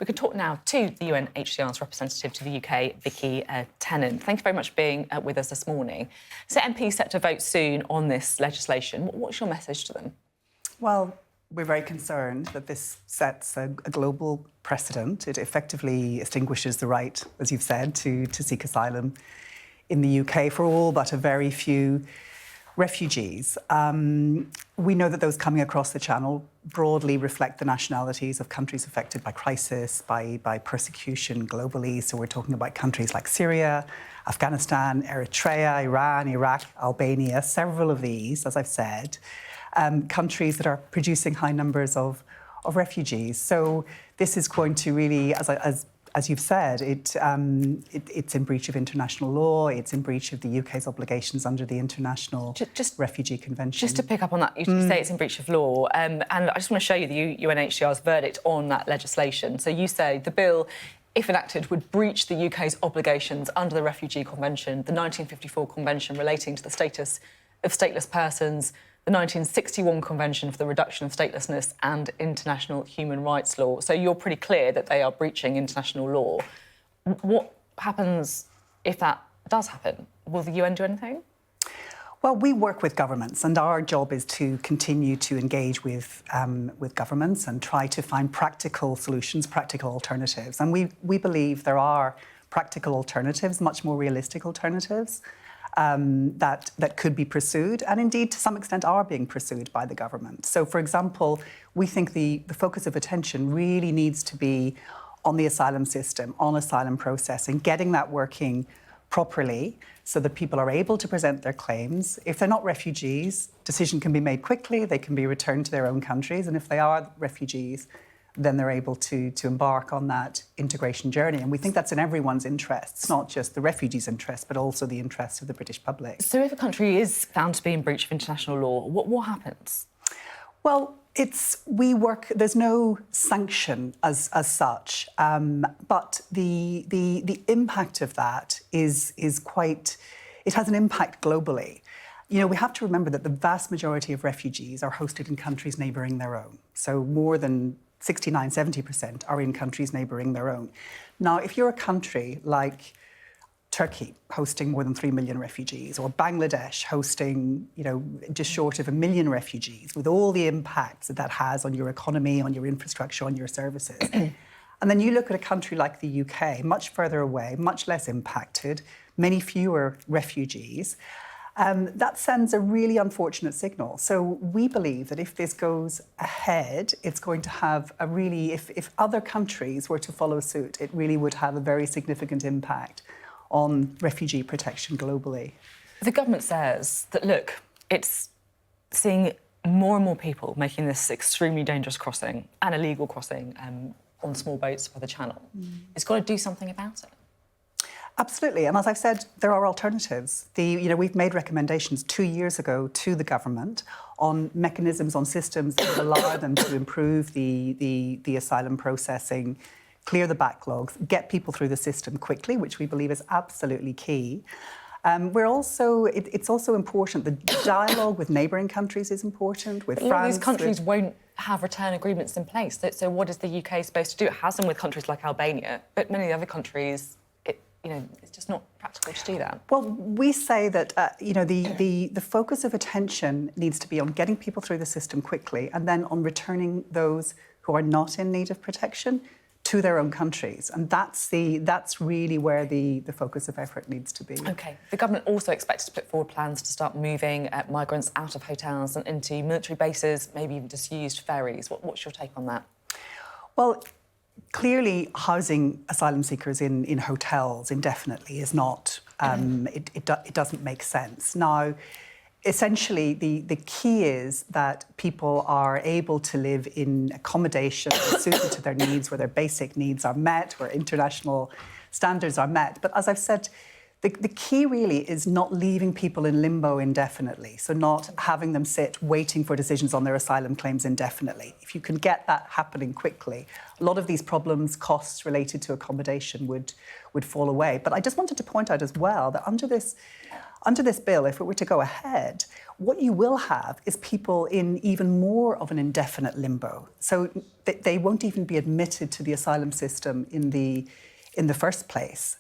We can talk now to the UNHCR's representative to the UK, Vicky Tennant. Thank you very much for being with us this morning. So MPs set to vote soon on this legislation. What's your message to them? Well, we're very concerned that this sets a global precedent. It effectively extinguishes the right, as you've said, to seek asylum in the UK for all but a very few refugees. We know that those coming across the Channel broadly reflect the nationalities of countries affected by crisis, by persecution globally. So we're talking about countries like Syria, Afghanistan, Eritrea, Iran, Iraq, Albania, several of these, as I've said, countries that are producing high numbers of refugees. So this is going to really, as you've said, it's in breach of international law. It's in breach of the UK's obligations under the International Refugee Convention. Just to pick up on that, you say it's in breach of law, and I just want to show you the UNHCR's verdict on that legislation. So you say the bill, if enacted, would breach the UK's obligations under the Refugee Convention, the 1954 Convention relating to the status of stateless persons, the 1961 Convention for the Reduction of Statelessness and international human rights law. So you're pretty clear that they are breaching international law. What happens if that does happen? Will the UN do anything? Well, we work with governments, and our job is to continue to engage with governments and try to find practical solutions, practical alternatives. And we believe there are practical alternatives, much more realistic alternatives, that could be pursued, and indeed to some extent are being pursued by the government. So, for example, we think the focus of attention really needs to be on the asylum system, on asylum processing, getting that working properly so that people are able to present their claims. If they're not refugees, decision can be made quickly, they can be returned to their own countries, and if they are refugees, then they're able to embark on that integration journey. And we think that's in everyone's interests, not just the refugees' interests, but also the interests of the British public. So if a country is found to be in breach of international law, what happens? Well, there's no sanction as such, but the impact of that is quite, it has an impact globally. You know, we have to remember that the vast majority of refugees are hosted in countries neighbouring their own. So more than 69–70% are in countries neighbouring their own. Now, if you're a country like Turkey, hosting more than 3 million refugees, or Bangladesh hosting, just short of 1 million refugees, with all the impacts that has on your economy, on your infrastructure, on your services. And then you look at a country like the UK, much further away, much less impacted, many fewer refugees. That sends a really unfortunate signal. So we believe that if this goes ahead, it's going to have a really, if other countries were to follow suit, it really would have a very significant impact on refugee protection globally. The government says that, look, it's seeing more and more people making this extremely dangerous crossing, an illegal crossing on small boats for the Channel. It's got to do something about it. Absolutely, and as I've said, there are alternatives. We've made recommendations 2 years ago to the government on mechanisms, on systems that would allow them to improve the asylum processing, clear the backlogs, get people through the system quickly, which we believe is absolutely key. It's also important, the dialogue with neighbouring countries is important, with France. All these countries won't have return agreements in place. So what is the UK supposed to do? It has them with countries like Albania, but many of the other countries, it's just not practical to do that. Well, we say that, the focus of attention needs to be on getting people through the system quickly and then on returning those who are not in need of protection to their own countries. And that's really where the focus of effort needs to be. OK. The government also expects to put forward plans to start moving migrants out of hotels and into military bases, maybe even disused ferries. What's your take on that? Well, clearly, housing asylum seekers in hotels indefinitely is not, it doesn't make sense. Now, essentially, the key is that people are able to live in accommodation suited to their needs, where their basic needs are met, where international standards are met. But as I've said, The key really is not leaving people in limbo indefinitely, so not having them sit waiting for decisions on their asylum claims indefinitely. If you can get that happening quickly, a lot of these problems, costs related to accommodation would fall away. But I just wanted to point out as well that under this bill, if it were to go ahead, what you will have is people in even more of an indefinite limbo. So they won't even be admitted to the asylum system in the first place.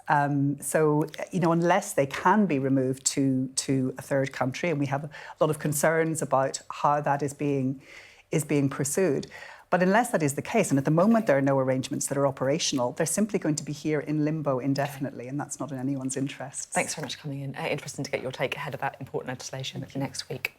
So, unless they can be removed to a third country, and we have a lot of concerns about how that is being pursued. But unless that is the case, and at the moment there are no arrangements that are operational, they're simply going to be here in limbo indefinitely, and that's not in anyone's interest. Thanks very much for coming in. Interesting to get your take ahead of that important legislation next week.